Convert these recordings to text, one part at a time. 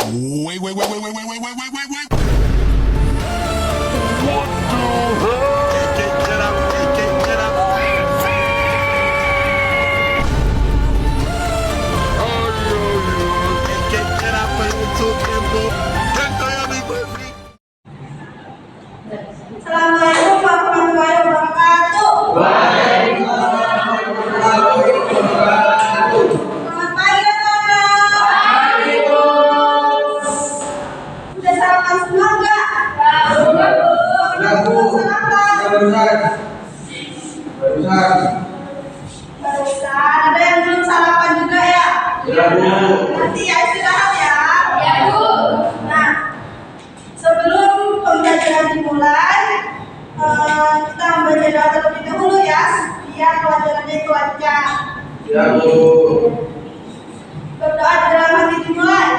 Wait, wait, wait, wait, wait, wait, wait, wait, wait, wait, wait. Assalamualaikum warahmatullahi wabarakatuh. Selamat pagi anak-anak. Sudah sarapan semua enggak? Barusan. Ada yang belum sarapan juga ya? Nanti ya istirahat ya. Nah, sebelum pembelajaran dimulai, kita membaca doa terlebih dahulu ya, biar pelajarannya itu lancar. Berdoa di dalam hati dimulai.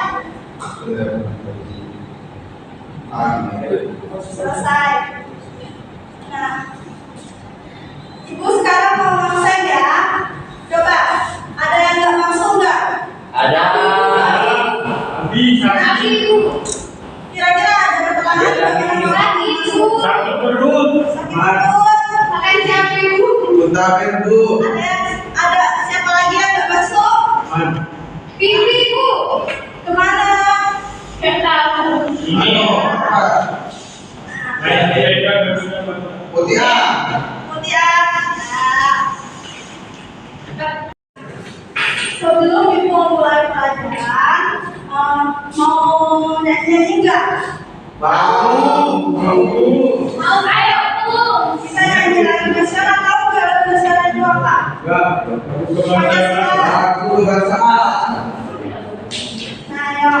Selesai. Nah, Ibu sekarang mau ngonseng ya. Coba, ada yang nggak langsung nggak? Ada. Bisa. Kira-kira ada pertanyaan lagi, Ibu? Sakit perut. Sakit perut. Makan siapa, Ibu? Ada siapa lagi yang nggak masuk? Pipi, Ibu. Kemana? Nggak tahu. Ini. Kemudian, sebelum Ibu mulai pelajaran, mau nyanyi enggak? Mau, ayo, Bu. Kita nyanyi lagu nasional, tahu nggak lagu nasional itu apa? Nah, ayo.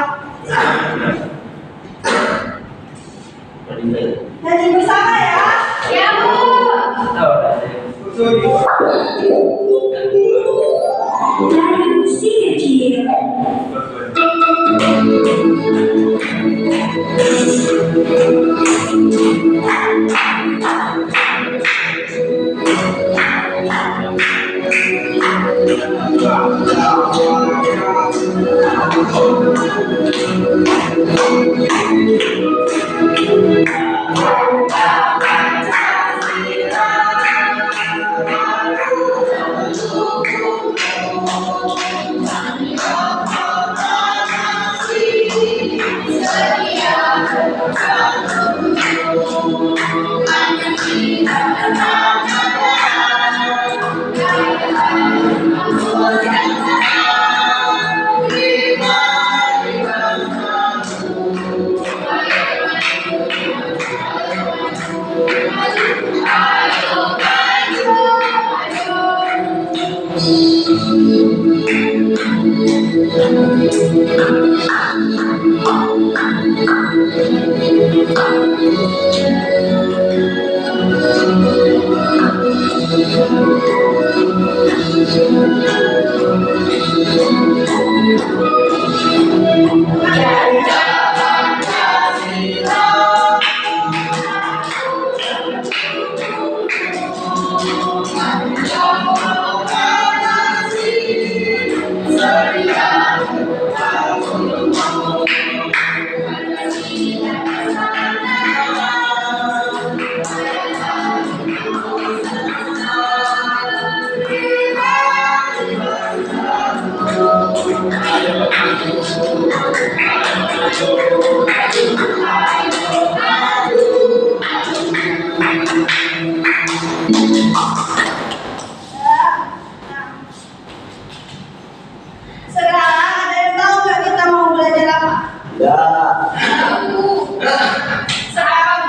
Nyanyi bersama ya. Ya, Bu. Dari musik kecil. Sekarang ada yang tahu nggak kita mau belajar apa? Sekarang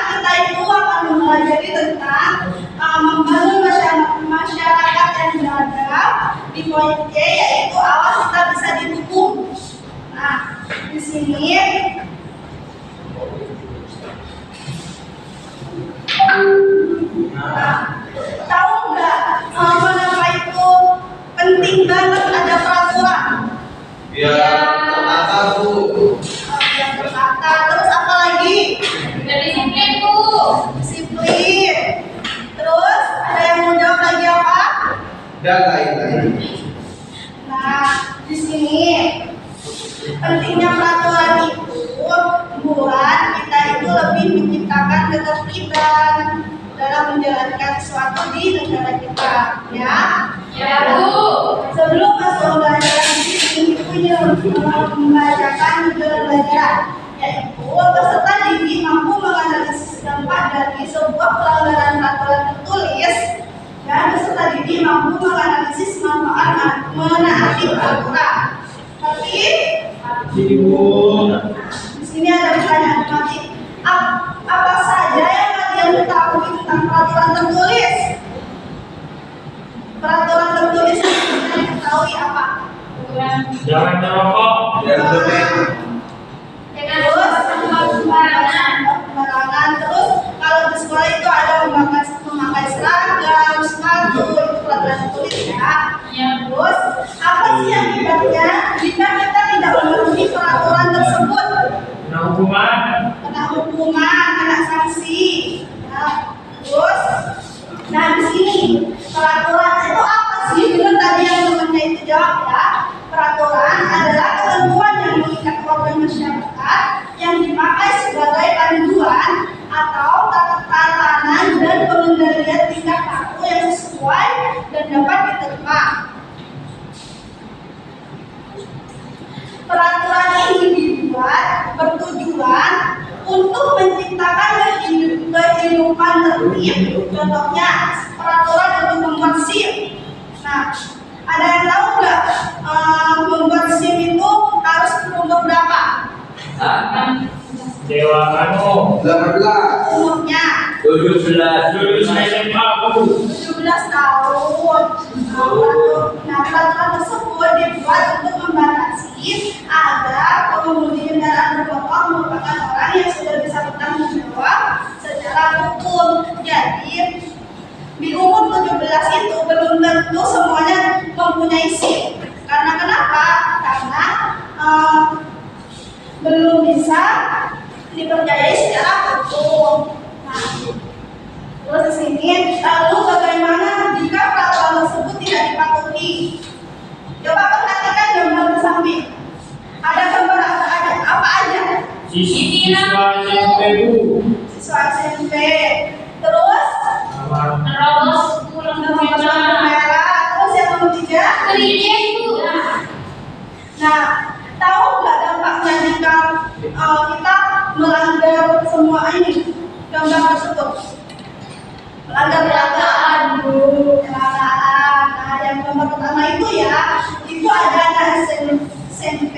kita itu akan mempelajari tentang membangun masyarakat yang beradab di poin C, yaitu awas kita bisa dihukum. Nah, di sini tahu nggak kenapa itu penting banget ada peraturan? Yang berkata, terus apa lagi? Disiplin, Bu. Disiplin. Terus ada yang mau jawab lagi apa? Dan lain-lain. Nah, di sini Pentingnya peraturan itu buat kita itu lebih menciptakan ketertiban dalam menjalankan sesuatu di negara kita, ya. Ya, Bu. Sebelum masuk pembelajaran di sini, punya membacakan tujuan belajar, yaitu peserta didik mampu menganalisis dampak dari sebuah pelanggaran peraturan tertulis dan peserta didik mampu menganalisis manfaat menaati peraturan. Tapi di sini ada pertanyaan tematik. Apa saja yang kalian ketahui tentang peraturan tertulis? Peraturan tertulis yang kalian ketahui apa? Jangan merokok. Terus sembarangan. Terus kalau di sekolah itu ada memakai seragam, sepatu, itu peraturan tertulis, ya. Terus apa sih akibatnya jika kita tidak memenuhi peraturan tersebut? Kena hukuman. Kena sanksi. Terus, di sini peraturan itu apa sih? Benar tadi yang temannya itu jawab, ya. Peraturan adalah ketentuan yang mengikat organ masyarakat yang dipakai sebagai panduan atau tatanan dan pengendalian tingkah laku yang sesuai dan dapat diterima. Peraturan ini dibuat bertujuan untuk menciptakan kehidupan tertib. Contohnya, peraturan untuk membuat SIM. Nah, ada yang tahu nggak membuat SIM itu harus umur berapa? Dewa Kano. 18. Umurnya 17. Lulus SMA, Bu. 17 tahun. Nah, peraturan tersebut dibuat untuk membatasi agar pengemudi kendaraan bermotor merupakan orang yang sudah bisa bertanggung jawab secara hukum. Jadi di umur 17 itu belum tentu semuanya mempunyai SIM. Karena kenapa? Karena belum bisa dipercayai secara hukum. Nah, terus di sini, lalu bagaimana jika peraturan tersebut tidak dipatuhi? Coba perhatikan gambar di samping. Ada gambar apa aja? Siswa SMP, Bu. Siswa SMP. Terus Terus pulang ke gambar merah. Terus yang ketiga? Kemudian, Bu. Nah, tahu nggak dampaknya jika kita melanggar semua ini gambar tersebut? Melanggar kecelakaan, kecelakaan. Nah, yang gambar pertama itu ya, itu ada anak SMP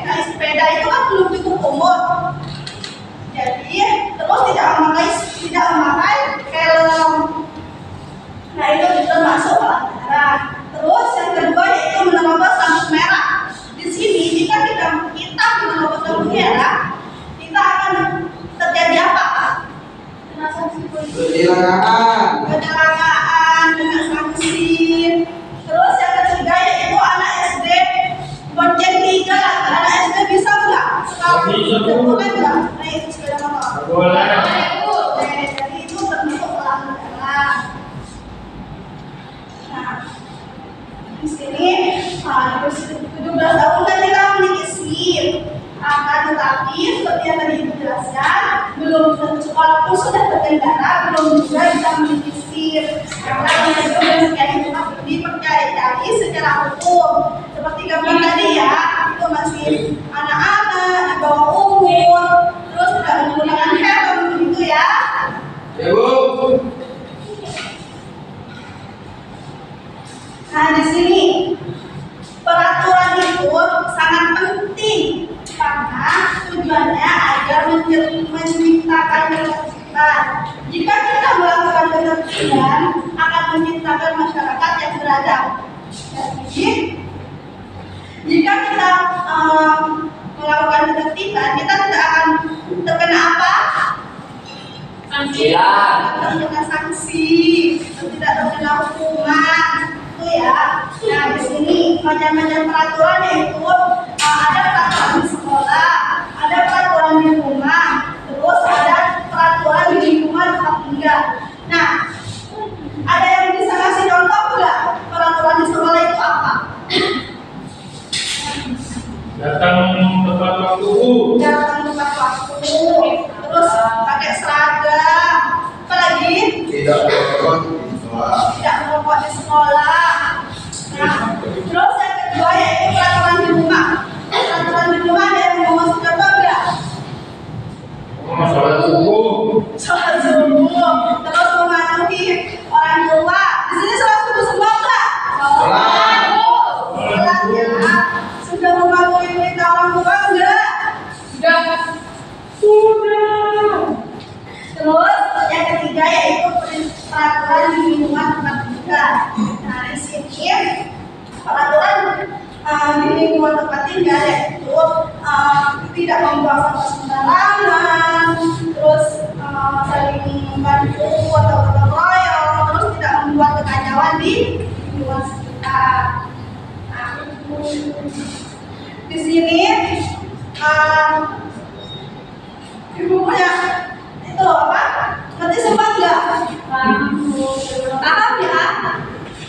naik sepeda itu kan belum cukup umur. Jadi terus tidak memakai helm. Nah, itu termasuk pelanggaran. Terus yang kedua yaitu menerobos lampu merah. Di sini jika kita menerobos lampu merah, kita akan terjadi apa? Kena sanksi polisi. Kecelakaan, kena sanksi. Terus yang ketiga yaitu anak SD bonceng 3. Anak SD bisa nggak? Boleh nggak? Naik sepeda motor? Boleh. Jadi itu termasuk pelanggaran. Nah, di sini 17 tahun kan kita memiliki SIM. Akan tetapi seperti yang tadi dijelaskan, belum tentu walaupun sudah berkendara belum juga bisa memiliki SIM. Karena itu dipercayai secara hukum. Seperti gambar tadi ya, itu masih anak-anak di bawah umur, terus tidak menggunakan helm begitu ya. Ya, Bu. Nah, di sini peraturan itu sangat penting karena tujuannya agar menciptakan ketertiban. Jika kita melakukan ketertiban, akan menciptakan masyarakat yang beradab. Jadi, jika kita melakukan ketertiban, kita tidak akan terkena apa? Sanksi. Terkena sanksi, tidak terkena hukuman. Itu ya. Nah, di sini macam-macam peraturan yaitu ada peraturan di sekolah, ada peraturan di rumah, terus ada peraturan di lingkungan tempat tinggal. Nah, ada yang bisa kasih contoh nggak peraturan di sekolah itu apa? Datang bawa di sekolah. Nah, terus yang kedua yaitu peraturan di rumah. Peraturan di rumah ada yang mau masuk contoh enggak? Sholat subuh. Sholat subuh, terus mematuhi orang tua. Di sini sholat subuh semua enggak? Sholat ya. Sudah mematuhi perintah orang tua enggak? Sudah. Terus yang ketiga yaitu peraturan di lingkungan tempat tinggal. Nah di sini peraturan di lingkungan tempat tinggal yaitu tidak membuang sampah sembarangan, terus saling membantu atau gotong royong, terus tidak membuat kekacauan di lingkungan sekitar. Nah, di sini ibu punya itu apa? Ngerti sempat nggak? Paham ya?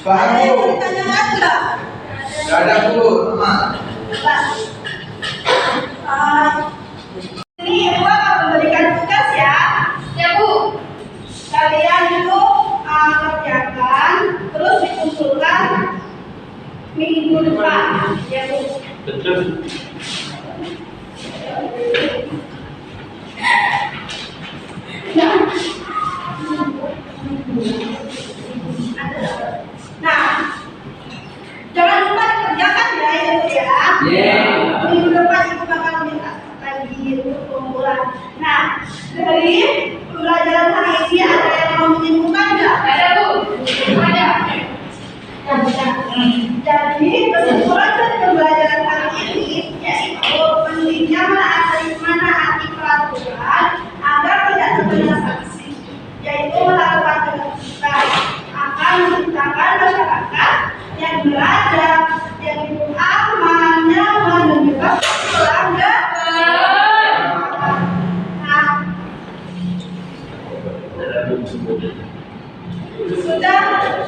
Ada yang mau ditanyakan nggak? Gak ada Bu. Ini ibu akan memberikan tugas ya. Ya, Bu. Kalian itu kerjakan, terus dikumpulkan minggu depan. Ya Bu. Betul. Nah, jangan lupa dikerjakan ya itu ya. Yeah. Minggu depan ibu bakal minta lagi untuk pengumpulan. Nah, dari pembelajaran hari ini ada yang mau menyimpulkan nggak? Ada, Bu. Ada. Jadi kesimpulan dari pembelajaran hari ini yaitu pentingnya menaati peraturan agar tidak terkena sanksi, yaitu melakukan ketertiban akan menciptakan masyarakat yang beradab, yang hidup aman, nyaman, dan bebas pelanggar. Nah, sudah,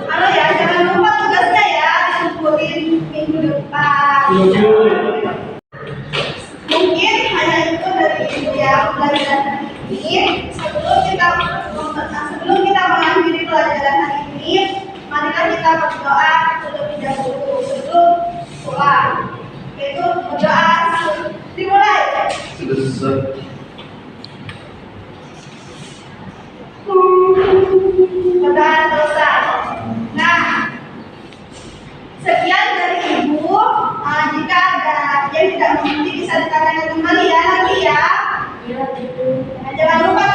halo ya, jangan lupa tugasnya ya dikumpulin minggu depan. Mungkin hanya itu dari ibu ya pelajaran hari ini. Sebelum kita mengakhiri pelajaran hari ini, marilah kita berdoa terlebih dahulu sebelum pulang. Yaitu berdoa dimulai. Berdoa selesai. Nah, sekian dari ibu. Jika ada yang tidak mengerti bisa ditanyakan kembali ya nanti ya. Jangan lupa